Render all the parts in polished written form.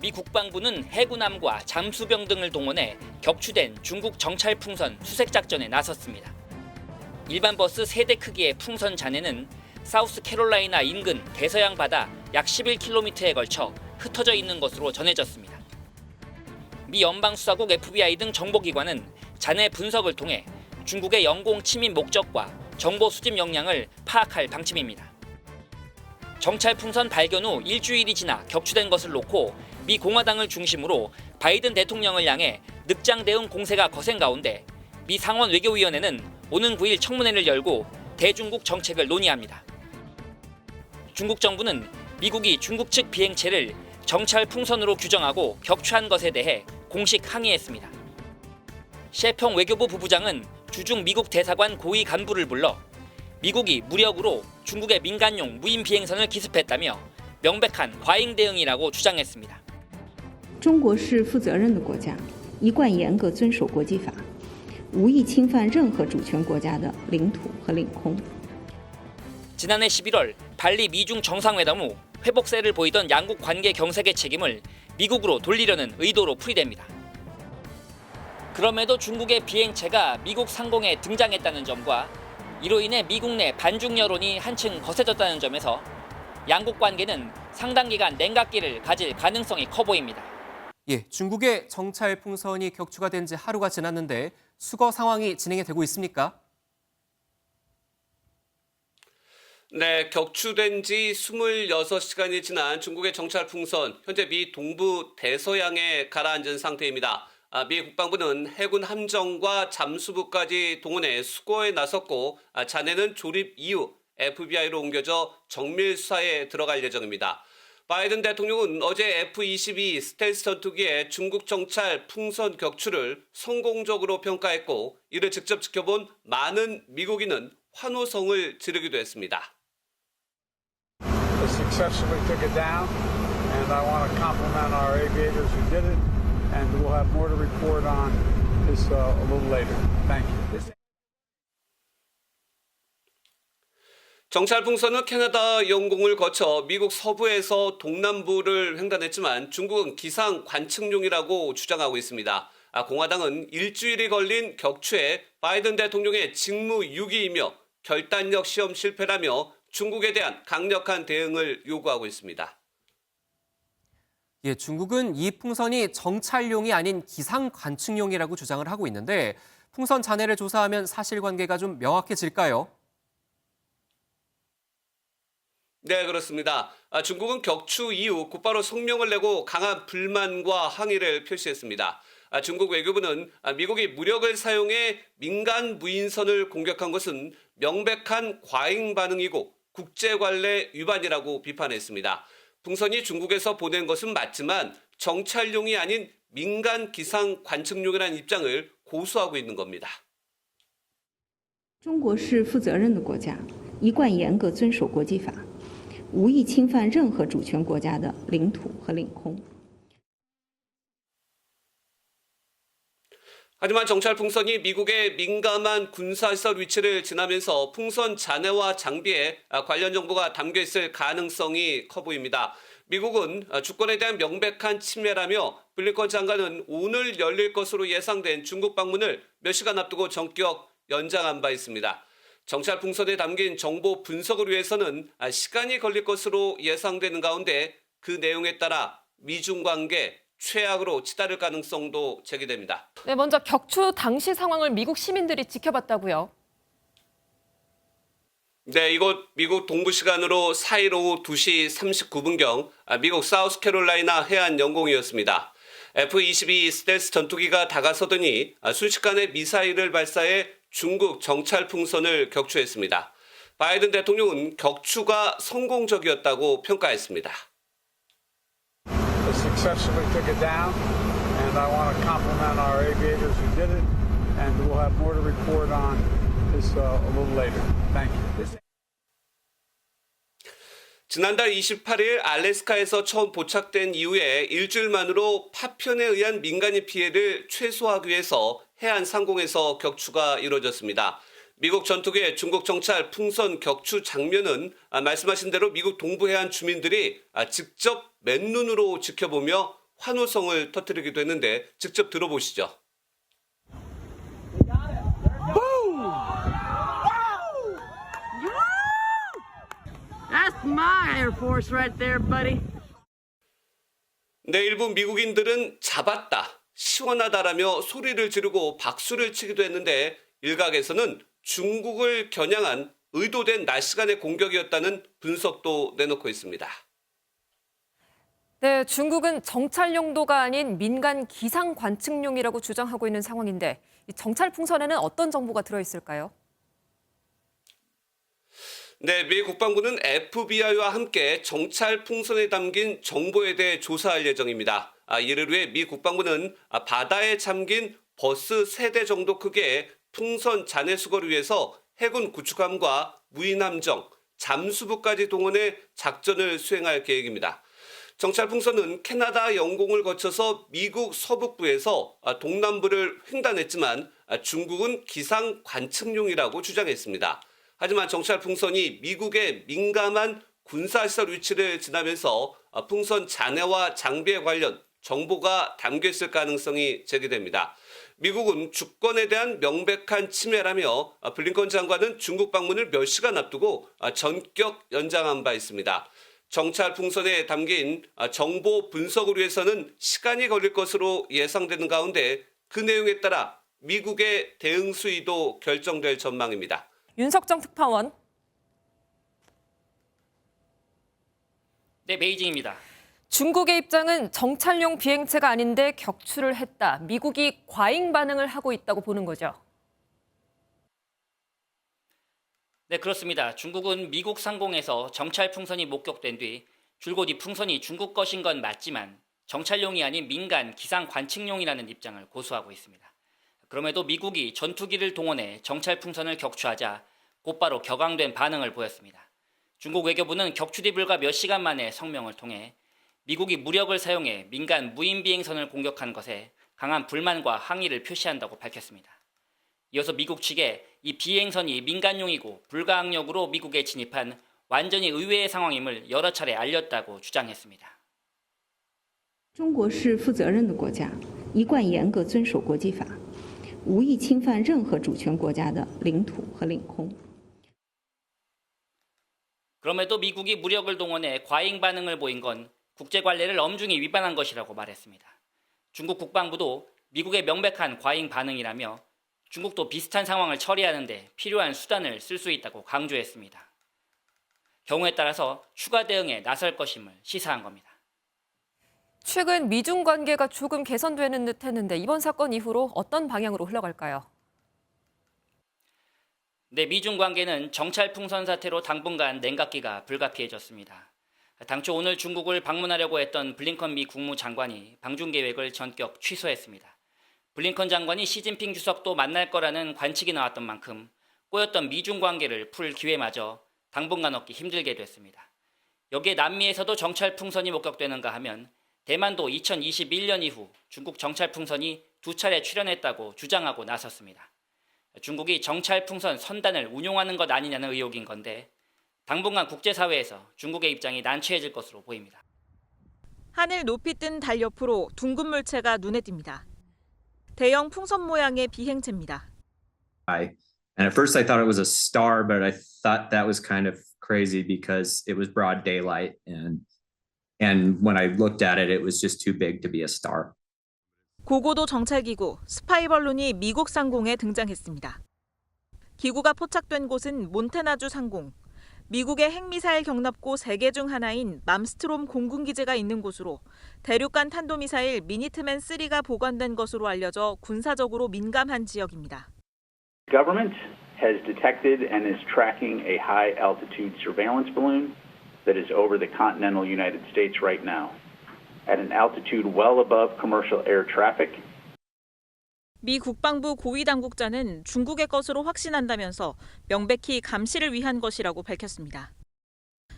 미 국방부는 해군함과 잠수병 등을 동원해 격추된 중국 정찰 풍선 수색 작전에 나섰습니다. 일반 버스 3대 크기의 풍선 잔해는 사우스캐롤라이나 인근 대서양 바다 약 11km에 걸쳐 흩어져 있는 것으로 전해졌습니다. 미 연방수사국 FBI 등 정보기관은 잔해 분석을 통해 중국의 영공 침입 목적과 정보 수집 역량을 파악할 방침입니다. 정찰 풍선 발견 후 일주일이 지나 격추된 것을 놓고 미 공화당을 중심으로 바이든 대통령을 향해 늑장 대응 공세가 거센 가운데 미 상원 외교위원회는 오는 9일 청문회를 열고 대중국 정책을 논의합니다. 중국 정부는 미국이 중국 측 비행체를 정찰 풍선으로 규정하고 격추한 것에 대해 공식 항의했습니다. 셰평 외교부 부부장은 주중 미국 대사관 고위 간부를 불러 미국이 무력으로 중국의 민간용 무인 비행선을 기습했다며 명백한 과잉 대응이라고 주장했습니다. 中国是负责任的国家，一贯严格遵守国际法，无意侵犯任何主权国家的领土和领空。 지난해 11월 발리 미중 정상회담 후 회복세를 보이던 양국 관계 경색의 책임을 미국으로 돌리려는 의도로 풀이됩니다. 그럼에도 중국의 비행체가 미국 상공에 등장했다는 점과 이로 인해 미국 내 반중 여론이 한층 거세졌다는 점에서 양국 관계는 상당 기간 냉각기를 가질 가능성이 커 보입니다. 예, 중국의 정찰 풍선이 격추가 된 지 하루가 지났는데 수거 상황이 진행이 되고 있습니까? 네, 격추된 지 26시간이 지난 중국의 정찰 풍선, 현재 미 동부 대서양에 가라앉은 상태입니다. 미 국방부는 해군 함정과 잠수부까지 동원해 수거에 나섰고 잔해는 조립 이후 FBI로 옮겨져 정밀 수사에 들어갈 예정입니다. 바이든 대통령은 어제 F-22 스텔스 전투기의 중국 정찰 풍선 격추를 성공적으로 평가했고 이를 직접 지켜본 많은 미국인은 환호성을 지르기도 했습니다. Successfully took it down, and I want to compliment our aviators who did it, and we'll have more to report on this a little later. Thank you. 정찰 풍선은 캐나다 영공을 거쳐 미국 서부에서 동남부를 횡단했지만 중국은 기상 관측용이라고 주장하고 있습니다. 공화당은 일주일이 걸린 격추에 바이든 대통령의 직무유기이며 결단력 시험 실패라며 중국에 대한 강력한 대응을 요구하고 있습니다. 예, 중국은 이 풍선이 정찰용이 아닌 기상 관측용이라고 주장을 하고 있는데 풍선 잔해를 조사하면 사실관계가 좀 명확해질까요? 네, 그렇습니다. 중국은 격추 이후 곧바로 성명을 내고 강한 불만과 항의를 표시했습니다. 중국 외교부는 미국이 무력을 사용해 민간 무인선을 공격한 것은 명백한 과잉 반응이고 국제관례 위반이라고 비판했습니다. 풍선이 중국에서 보낸 것은 맞지만 정찰용이 아닌 민간 기상 관측용이라는 입장을 고수하고 있는 겁니다. 中国是负责任的国家，一贯严格遵守国际法，无意侵犯任何主权国家的领土和领空。 하지만 정찰 풍선이 미국의 민감한 군사시설 위치를 지나면서 풍선 잔해와 장비에 관련 정보가 담겨 있을 가능성이 커 보입니다. 미국은 주권에 대한 명백한 침해라며 블링컨 장관은 오늘 열릴 것으로 예상된 중국 방문을 몇 시간 앞두고 전격 연장한 바 있습니다. 정찰 풍선에 담긴 정보 분석을 위해서는 시간이 걸릴 것으로 예상되는 가운데 그 내용에 따라 미중 관계 최악으로 치달을 가능성도 제기됩니다. 네, 먼저 격추 당시 상황을 미국 시민들이 지켜봤다고요. 네, 이곳 미국 동부 시간으로 4일 오후 2시 39분경 미국 사우스캐롤라이나 해안 영공이었습니다. F-22 스텔스 전투기가 다가서더니 순식간에 미사일을 발사해 중국 정찰 풍선을 격추했습니다. 바이든 대통령은 격추가 성공적이었다고 평가했습니다. Successfully took it down, and I want to compliment our aviators who did it, and we'll have more to report on this a little later. Thank you. 지난달 28일 알래스카에서 처음 포착된 이후에 일주일만으로 파편에 의한 민간인 피해를 최소화하기 위해서 해안 상공에서 격추가 이루어졌습니다. 미국 전투기의 중국 정찰 풍선 격추 장면은 말씀하신 대로 미국 동부 해안 주민들이 직접 맨눈으로 지켜보며 환호성을 터뜨리기도 했는데 직접 들어보시죠. That's my Air Force right there, buddy. 네, 일부 미국인들은 잡았다, 시원하다라며 소리를 지르고 박수를 치기도 했는데 일각에서는 중국을 겨냥한 의도된 낮 시간의 공격이었다는 분석도 내놓고 있습니다. 네, 중국은 정찰 용도가 아닌 민간 기상 관측용이라고 주장하고 있는 상황인데 이 정찰 풍선에는 어떤 정보가 들어있을까요? 네, 미 국방부는 FBI와 함께 정찰 풍선에 담긴 정보에 대해 조사할 예정입니다. 이를 위해 미 국방부는 바다에 잠긴 버스 3대 정도 크기의 풍선 잔해 수거를 위해서 해군 구축함과 무인함정, 잠수부까지 동원해 작전을 수행할 계획입니다. 정찰 풍선은 캐나다 영공을 거쳐서 미국 서북부에서 동남부를 횡단했지만 중국은 기상 관측용이라고 주장했습니다. 하지만 정찰 풍선이 미국의 민감한 군사시설 위치를 지나면서 풍선 잔해와 장비에 관련 정보가 담겨 있을 가능성이 제기됩니다. 미국은 주권에 대한 명백한 침해라며 블링컨 장관은 중국 방문을 몇 시간 앞두고 전격 연장한 바 있습니다. 정찰 풍선에 담긴 정보 분석을 위해서는 시간이 걸릴 것으로 예상되는 가운데 그 내용에 따라 미국의 대응 수위도 결정될 전망입니다. 윤석정 특파원. 네, 베이징입니다. 중국의 입장은 정찰용 비행체가 아닌데 격추를 했다. 미국이 과잉 반응을 하고 있다고 보는 거죠. 네, 그렇습니다. 중국은 미국 상공에서 정찰 풍선이 목격된 뒤 줄곧 이 풍선이 중국 것인 건 맞지만 정찰용이 아닌 민간 기상 관측용이라는 입장을 고수하고 있습니다. 그럼에도 미국이 전투기를 동원해 정찰 풍선을 격추하자 곧바로 격앙된 반응을 보였습니다. 중국 외교부는 격추 뒤 불과 몇 시간 만에 성명을 통해 미국이 무력을 사용해 민간 무인 비행선을 공격한 것에 강한 불만과 항의를 표시한다고 밝혔습니다. 이어서 미국 측에 이 비행선이 민간용이고 불가항력으로 미국에 진입한 완전히 의외의 상황임을 여러 차례 알렸다고 주장했습니다. 中国是负责任的国家，一贯严格遵守国际法，无意侵犯任何主权国家的领土和领空。 그럼에도 미국이 무력을 동원해 과잉 반응을 보인 건 국제 관례를 엄중히 위반한 것이라고 말했습니다. 중국 국방부도 미국의 명백한 과잉 반응이라며 중국도 비슷한 상황을 처리하는 데 필요한 수단을 쓸 수 있다고 강조했습니다. 경우에 따라서 추가 대응에 나설 것임을 시사한 겁니다. 최근 미중 관계가 조금 개선되는 듯 했는데 이번 사건 이후로 어떤 방향으로 흘러갈까요? 네, 미중 관계는 정찰 풍선 사태로 당분간 냉각기가 불가피해졌습니다. 당초 오늘 중국을 방문하려고 했던 블링컨 미 국무장관이 방중 계획을 전격 취소했습니다. 블링컨 장관이 시진핑 주석도 만날 거라는 관측이 나왔던 만큼 꼬였던 미중 관계를 풀 기회마저 당분간 얻기 힘들게 됐습니다. 여기에 남미에서도 정찰 풍선이 목격되는가 하면 대만도 2021년 이후 중국 정찰 풍선이 2차례 출현했다고 주장하고 나섰습니다. 중국이 정찰 풍선 선단을 운용하는 것 아니냐는 의혹인 건데 당분간 국제사회에서 중국의 입장이 난처해질 것으로 보입니다. 하늘 높이 뜬 달 옆으로 둥근 물체가 눈에 띕니다. 대형 풍선 모양의 비행체입니다. And at first I thought it was a star, but I thought that was kind of crazy because it was broad daylight and when I looked at it, it was just too big to be a star. 고고도 정찰기구 스파이 발론이 미국 상공에 등장했습니다. 기구가 포착된 곳은 몬태나주 상공. 미국의 핵미사일 경납고 3개 중 하나인 맘스트롬 공군기지가 있는 곳으로 대륙간 탄도미사일 미니트맨 3가 보관된 것으로 알려져 군사적으로 민감한 지역입니다. Government has detected and is tracking a high-altitude surveillance balloon that is over the continental United States right now, at an altitude well above commercial air traffic. 미 국방부 고위 당국자는 중국의 것으로 확신한다면서 명백히 감시를 위한 것이라고 밝혔습니다.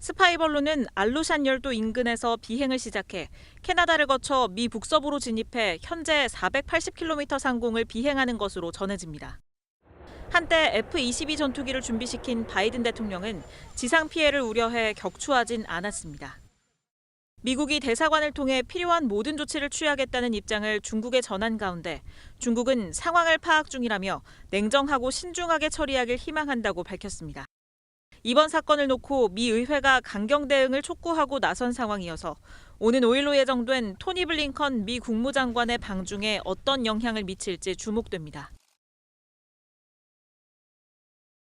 스파이 발론은 알루샨 열도 인근에서 비행을 시작해 캐나다를 거쳐 미 북서부로 진입해 현재 480km 상공을 비행하는 것으로 전해집니다. 한때 F-22 전투기를 준비시킨 바이든 대통령은 지상 피해를 우려해 격추하진 않았습니다. 미국이 대사관을 통해 필요한 모든 조치를 취하겠다는 입장을 중국에 전한 가운데 중국은 상황을 파악 중이라며 냉정하고 신중하게 처리하길 희망한다고 밝혔습니다. 이번 사건을 놓고 미 의회가 강경 대응을 촉구하고 나선 상황이어서 오는 5일로 예정된 토니 블링컨 미 국무장관의 방중에 어떤 영향을 미칠지 주목됩니다.